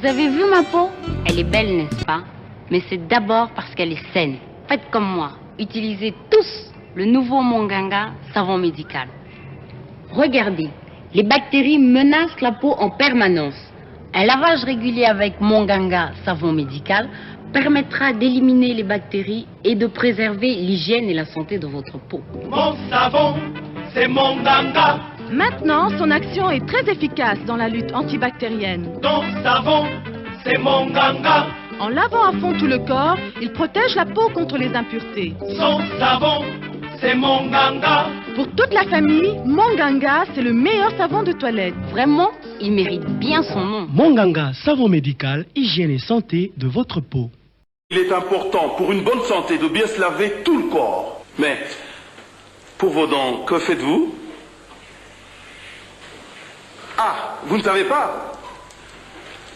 Vous avez vu ma peau? Elle est belle, n'est-ce pas? Mais c'est d'abord parce qu'elle est saine. Faites comme moi. Utilisez tous le nouveau Monganga savon médical. Regardez, les bactéries menacent la peau en permanence. Un lavage régulier avec Monganga savon médical permettra d'éliminer les bactéries et de préserver l'hygiène et la santé de votre peau. Mon savon, c'est Monganga. Maintenant, son action est très efficace dans la lutte antibactérienne. Ton savon, c'est Monganga. En lavant à fond tout le corps, il protège la peau contre les impuretés. Son savon, c'est Monganga. Pour toute la famille, Monganga, c'est le meilleur savon de toilette. Vraiment, il mérite bien son nom. Monganga, savon médical, hygiène et santé de votre peau. Il est important pour une bonne santé de bien se laver tout le corps. Mais, pour vos dents, que faites-vous? Ah, vous ne savez pas?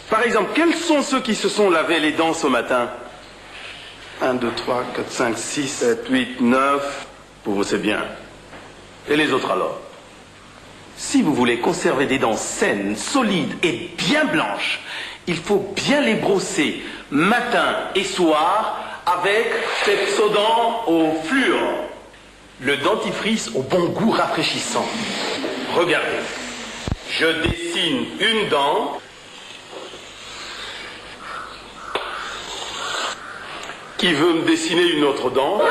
Par exemple, quels sont ceux qui se sont lavés les dents ce matin? 1, 2, 3, 4, 5, 6, 7, 8, 9. Vous c'est bien. Et les autres alors? Si vous voulez conserver des dents saines, solides et bien blanches, il faut bien les brosser matin et soir avec Pepsodent au fluor. Le dentifrice au bon goût rafraîchissant. Regardez. Je dessine une dent. Qui veut me dessiner une autre dent?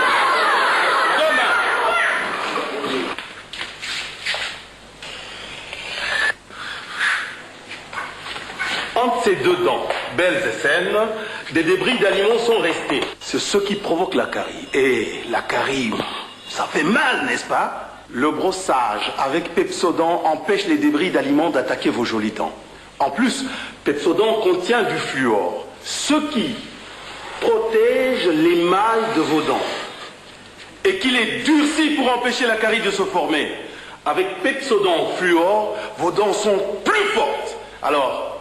Entre ces deux dents, belles et saines, des débris d'aliments sont restés. C'est ce qui provoque la carie. Et la carie, ça fait mal, n'est-ce pas? Le brossage avec Pepsodent empêche les débris d'aliments d'attaquer vos jolies dents. En plus, Pepsodent contient du fluor, ce qui protège l'émail de vos dents et qui les durcit pour empêcher la carie de se former. Avec Pepsodent fluor, vos dents sont plus fortes. Alors,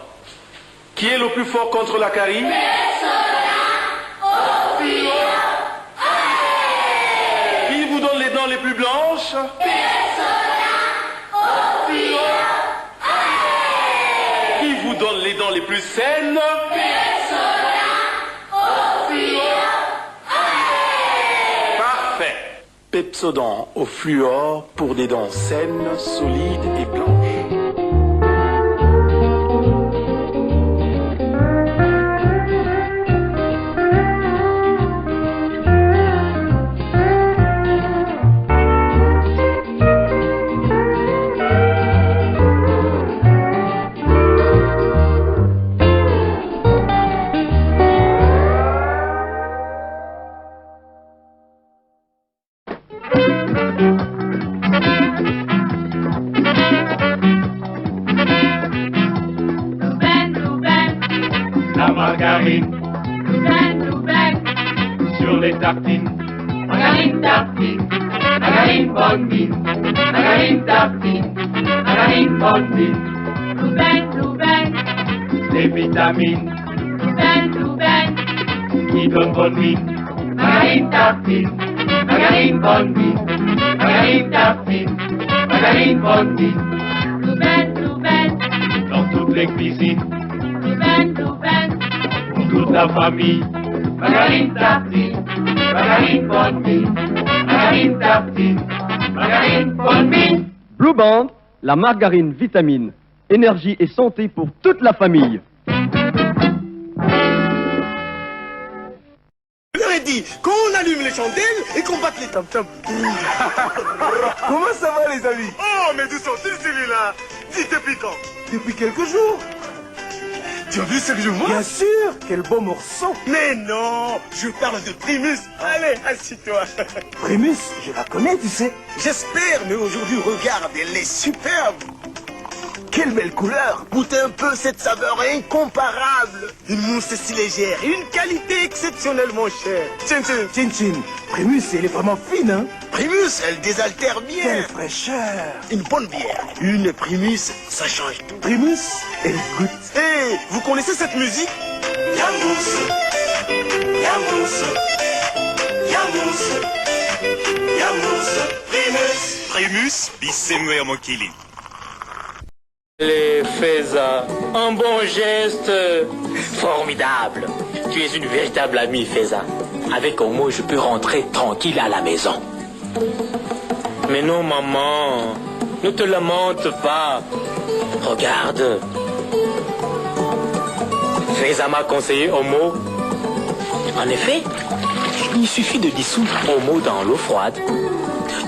qui est le plus fort contre la carie? Au fluor. Qui vous donne les dents les plus blanches? Au fluor. Qui vous donne les dents les plus saines? Au fluor. Parfait. Pepsodent au fluor pour des dents saines, solides et blanches. La margarine, sur les tartines. Margarine tartine, margarine bonne mine. Margarine tartine, margarine bonne mine. Des vitamines, qui donnent bonne mine. Margarine tartine, margarine bonne mine. Margarine tartine, margarine bonne mine. Dans toutes les cuisines, pour toute la famille. Margarine tartine, margarine bonne mine. Margarine tartine, margarine bonne mine. Blue Band, la margarine vitamine, énergie et santé pour toute la famille. Je leur ai dit qu'on allume les chandelles et qu'on batte les tam-tams. Comment ça va les amis? Oh mais d'où sont-ils celui-là? Dis depuis quand? Depuis quelques jours. Tu as vu ce que je vois? Bien sûr, quel beau morceau. Mais non, je parle de Primus. Allez, assis-toi. Primus, je la connais, tu sais. J'espère, mais aujourd'hui, regarde, elle est superbe. Quelle belle couleur. Goûtez un peu cette saveur incomparable. Une mousse si légère, une qualité exceptionnellement chère. Tiens, tiens, tiens. Primus, elle est vraiment fine, hein? Primus, elle désaltère bien. Quelle fraîcheur. Une bonne bière. Une Primus, ça change tout. Primus, elle goûte. Hé, vous connaissez cette musique? Yamous, Yamous, Yamous, Yamous, Primus. Primus, bissemmer mon killing. Les Feza, un bon geste. Formidable. Tu es une véritable amie, Feza. Avec Omo, je peux rentrer tranquille à la maison. Mais non, maman. Ne te lamente pas. Regarde. Feza m'a conseillé Omo. En effet, il suffit de dissoudre Omo dans l'eau froide,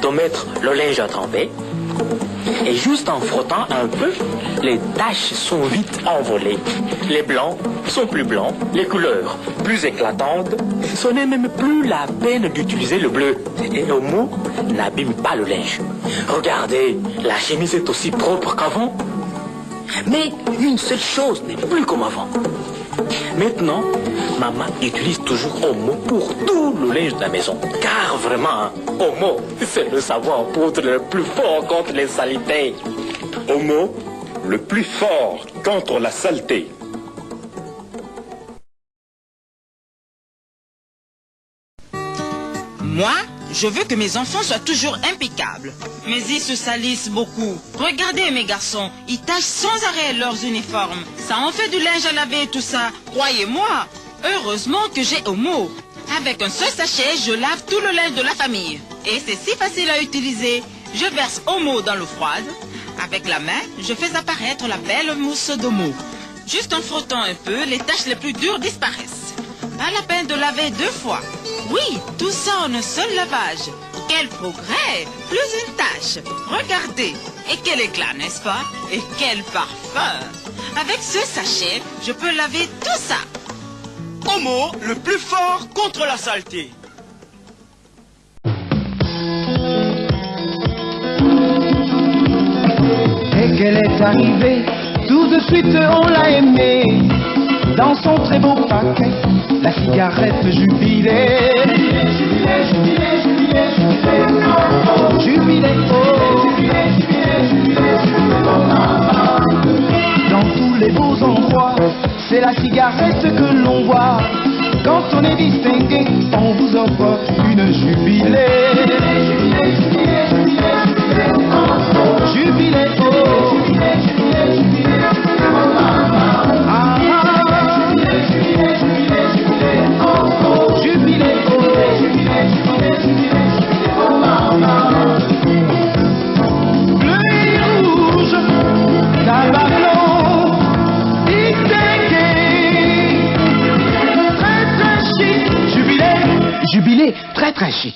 de mettre le linge à tremper, et juste en frottant un peu, les taches sont vite envolées. Les blancs sont plus blancs, les couleurs plus éclatantes. Ce n'est même plus la peine d'utiliser le bleu. Et Omo n'abîme pas le linge. Regardez, la chemise est aussi propre qu'avant. Mais une seule chose n'est plus comme avant. Maintenant, maman utilise toujours Omo pour tout le linge de la maison. Car vraiment, Omo, c'est le savon en poudre le plus fort contre les saletés. Omo, le plus fort contre la saleté. Moi, je veux que mes enfants soient toujours impeccables. Mais ils se salissent beaucoup. Regardez mes garçons, ils tachent sans arrêt leurs uniformes. Ça en fait du linge à laver et tout ça. Croyez-moi. Heureusement que j'ai Omo. Avec un seul sachet, je lave tout le linge de la famille. Et c'est si facile à utiliser. Je verse Omo dans l'eau froide. Avec la main, je fais apparaître la belle mousse d'Omo. Juste en frottant un peu, les taches les plus dures disparaissent. Pas la peine de laver 2 fois. Oui, tout ça en un seul lavage. Quel progrès! Plus une tache. Regardez. Et quel éclat, n'est-ce pas? Et quel parfum! Avec ce sachet, je peux laver tout ça. Omo, le plus fort contre la saleté. Dès qu'elle est arrivée, tout de suite on l'a aimée. Dans son très beau paquet, la cigarette jubilée. Jubilé, jubilé, jubilé, jubilé, oh, oh. Jubilé, oh. Jubilé, jubilé, jubilé, jubilé, oh. Dans tous les beaux endroits, c'est la cigarette que l'on voit. Quand on est distingué, on vous offre une jubilée. Jubilé, jubilé, jubilé, jubilé, oh, oh. Jubilé, oh. Jubilé, jubilé, jubilé, jubilé, oh, ah, jubilé, très très chic.